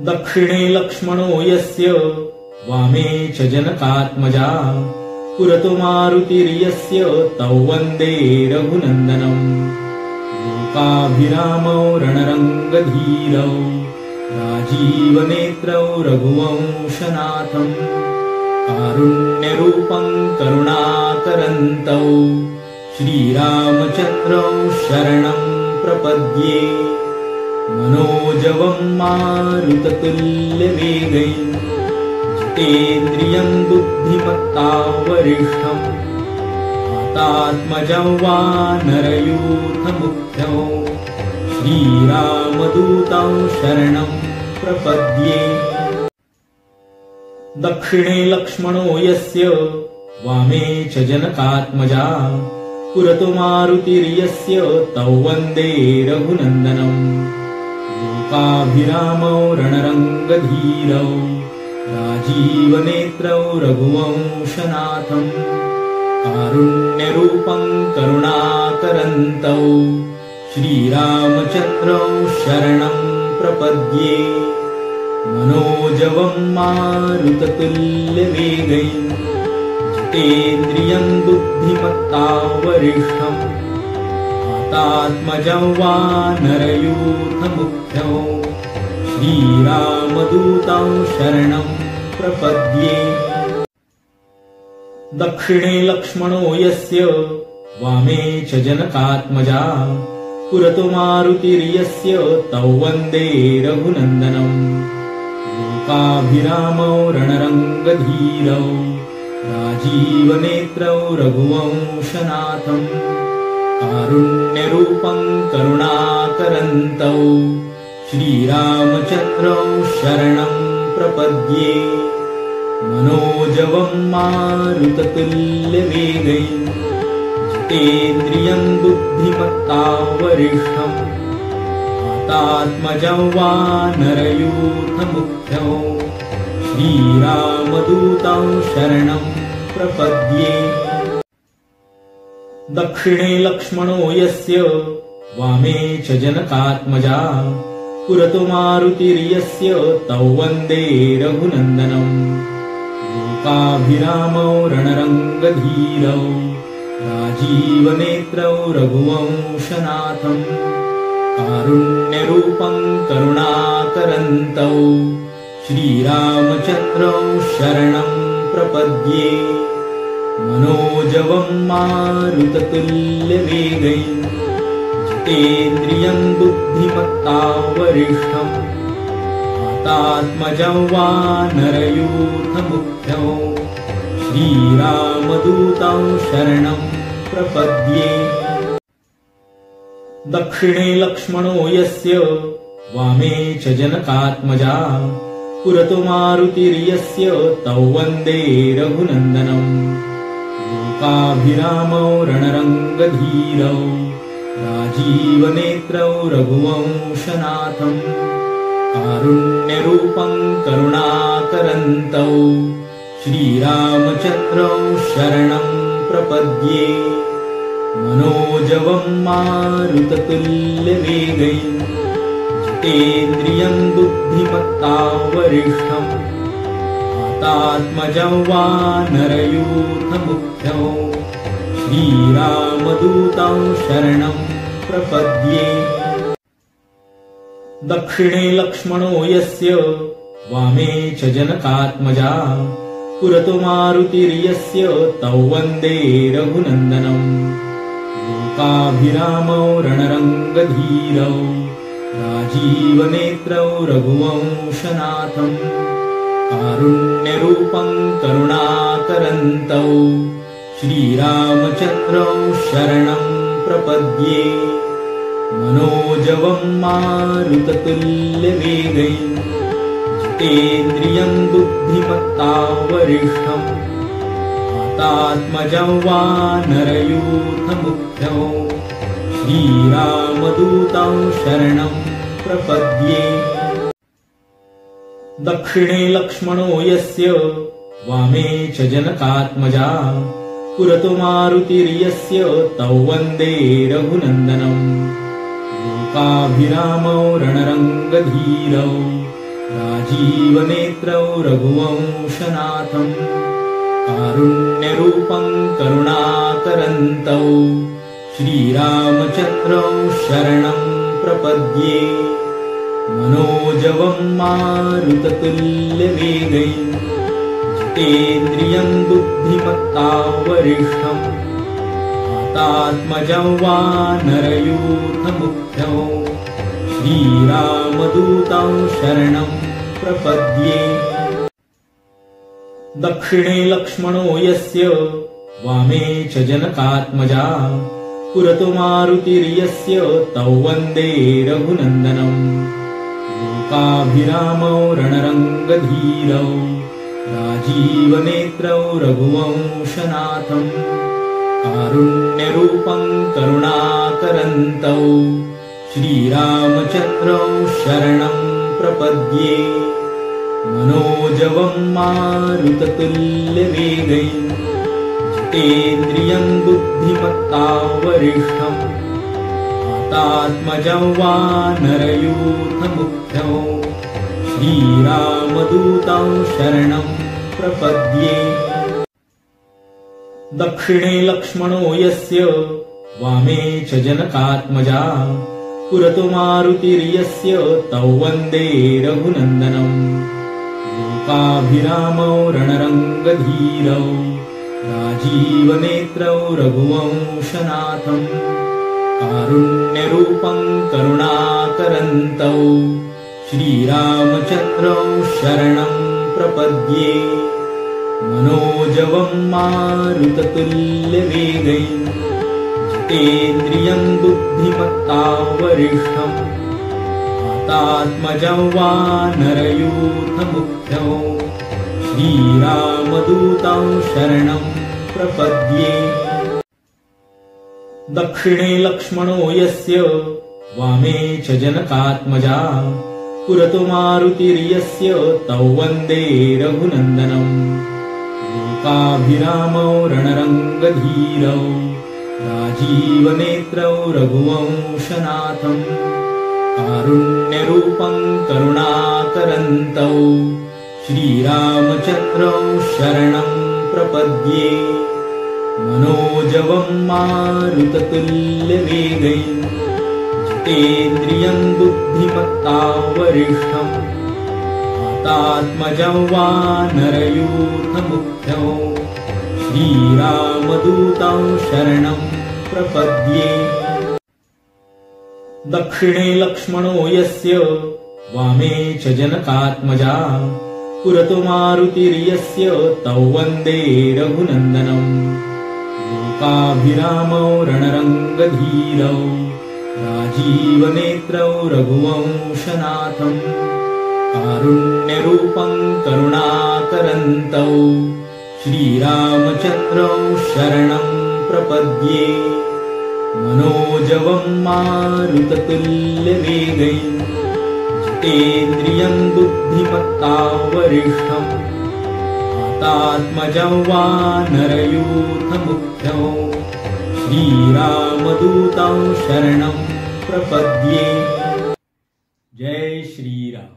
दक्षिणे लक्ष्मणो यस्य वामे च जनकात्मजा पुरतो मारुतिर्यस्य तौ वन्दे रघुनन्दनम् लोकाभिरामौ रणरङ्गधीरौ राजीवनेत्रौ रघुवंशनाथम् कारुण्यरूपं करुणाकरन्तौ श्रीरामचन्द्रौ शरणं प्रपद्ये मनोजवं मारुततुल्यवेगैः जितेन्द्रियं बुद्धिमत्तावरिष्ठं वातात्मजं वानरयूथमुख्यं श्रीरामदूतं शरणं प्रपद्ये दक्षिणे लक्ष्मणो यस्य वामे च जनकात्मजा पुरतो मारुतिर्यस्य तौ वन्दे रघुनन्दनम् लोकाभिरामौ रणरङ्गधीरौ राजीवनेत्रौ रघुवंशनाथम् कारुण्यरूपं करुणाकरन्तौ श्रीरामचन्द्रौ शरणं प्रपद्ये मनोजवं मारुततुल्यवेगैः जितेन्द्रियं बुद्धिमत्तावरिष्ठं वातात्मजं वानरयूथमुख्यं श्रीरामदूतं शरणं प्रपद्ये दक्षिणे लक्ष्मणो यस्य वामे च जनकात्मजा पुरतो मारुतिर्यस्य तौ वन्दे रघुनन्दनम् लोकाभिरामौ रणरङ्गधीरौ राजीवनेत्रौ रघुवंशनाथम् कारुण्यरूपं करुणाकरन्तौ श्रीरामचन्द्रौ शरणं प्रपद्ये मनोजवं मारुततुल्यवेगैः जितेन्द्रियं बुद्धिमत्तावरिष्ठं वातात्मजं वानरयूथमुख्यं श्रीरामदूतं शरणं प्रपद्ये दक्षिणे लक्ष्मणो यस्य वामे च जनकात्मजा पुरतो मारुतिर्यस्य तौ वन्दे रघुनन्दनम् लोकाभिरामौ रणरङ्गधीरौ राजीवनेत्रौ रघुवंशनाथम् कारुण्यरूपं करुणाकरन्तौ श्रीरामचन्द्रौ शरणं प्रपद्ये मनोजवं मारुततुल्यवेगैः जितेन्द्रियं बुद्धिमत्तावरिष्ठं वातात्मजं वानरयूथमुख्यं श्रीरामदूतं शरणं प्रपद्ये दक्षिणे लक्ष्मणो यस्य वामे च जनकात्मजा पुरतो मारुतिर्यस्य तौ वन्दे रघुनन्दनम् लोकाभिरामौ रणरङ्गधीरौ राजीवनेत्रौ रघुवंशनाथम् कारुण्यरूपं करुणाकरन्तौ श्रीरामचन्द्रौ शरणं प्रपद्ये मनोजवं मारुततुल्यवेगैः जितेन्द्रियं बुद्धिमत्तावरिष्ठं वातात्मजं वानरयूथमुख्यं श्रीरामदूतं शरणं प्रपद्ये दक्षिणे लक्ष्मणो यस्य वामे च जनकात्मजा पुरतो मारुतिर्यस्य तौ वन्दे रघुनन्दनम् लोकाभिरामौ रणरङ्गधीरौ राजीवनेत्रौ रघुवंशनाथम् कारुण्यरूपं करुणाकरन्तौ श्रीरामचन्द्रौ शरणं प्रपद्ये मनोजवं मारुततुल्यवेगैः जितेन्द्रियं बुद्धिमत्तावरिष्ठं वातात्मजं वानरयूथमुख्यं श्रीरामदूतं शरणं प्रपद्ये दक्षिणे लक्ष्मणो यस्य वामे च जनकात्मजा पुरतो मारुतिर्यस्य तौ वन्दे रघुनन्दनम् लोकाभिरामौ रणरङ्गधीरौ राजीवनेत्रौ रघुवंशनाथं कारुण्यरूपं करुणाकरन्तौ श्रीरामचन्द्रौ शरणं प्रपद्ये मनोजवं मारुततुल्यवेगैः जितेन्द्रियं बुद्धिमत्तावरिष्ठं वातात्मजं वानरयूथमुख्यं श्रीरामदूतं शरणं प्रपद्ये दक्षिणे लक्ष्मणो यस्य वामे च जनकात्मजा पुरतो मारुतिर्यस्य तौ वन्दे रघुनन्दनम् लोकाभिरामौ रणरङ्गधीरौ राजीवनेत्रौ रघुवंशनाथं कारुण्यरूपं करुणाकरन्तौ श्रीरामचन्द्रौ शरणं प्रपद्ये मनोजवं मारुततुल्यवेगैः जितेन्द्रियं बुद्धिमत्तावरिष्ठं वातात्मजं वानरयूथमुख्यं श्रीरामदूतं शरणं प्रपद्ये दक्षिणे लक्ष्मणो यस्य वामे च जनकात्मजा पुरतो मारुतिर्यस्य तौ वन्दे रघुनन्दनम् लोकाभिरामौ रणरङ्गधीरौ राजीवनेत्रौ रघुवंशनाथं कारुण्यरूपं करुणाकरन्तौ श्रीरामचन्द्रौ शरणं प्रपद्ये मनोजवं मारुततुल्यवेगैः जितेन्द्रियं बुद्धिमत्तावरिष्ठं वातात्मजं वानरयूथमुख्यं श्रीरामदूतं शरणं प्रपद्ये दक्षिणे लक्ष्मणो यस्य वामे च जनकात्मजा पुरतो मारुतिर्यस्य तौ वन्दे रघुनन्दनम् लोकाभिरामौ रणरङ्गधीरौ राजीवनेत्रौ रघुवंशनाथं कारुण्यरूपं करुणाकरन्तौ श्रीरामचन्द्रौ शरणं प्रपद्ये मनोजवं मारुततुल्यवेगैः जितेन्द्रियं बुद्धिमत्तावरिष्ठं वातात्मजं वानरयूथमुख्यं श्रीरामदूतं शरणं प्रपद्ये दक्षिणे लक्ष्मणो यस्य वामे च जनकात्मजा पुरतो मारुतिर्यस्य तौ वन्दे रघुनन्दनम् लोकाभिरामौ रणरङ्गधीरौ राजीवनेत्रौ रघुवंशनाथं कारुण्यरूपं करुणाकरन्तौ श्रीरामचन्द्रौ शरणं प्रपद्ये मनोजवं मारुततुल्यवेगैः जितेन्द्रियं बुद्धिमत्तावरिष्ठं वातात्मजं वानरयूथमुख्यं श्रीरामदूतं शरणं प्रपद्ये जय श्रीराम।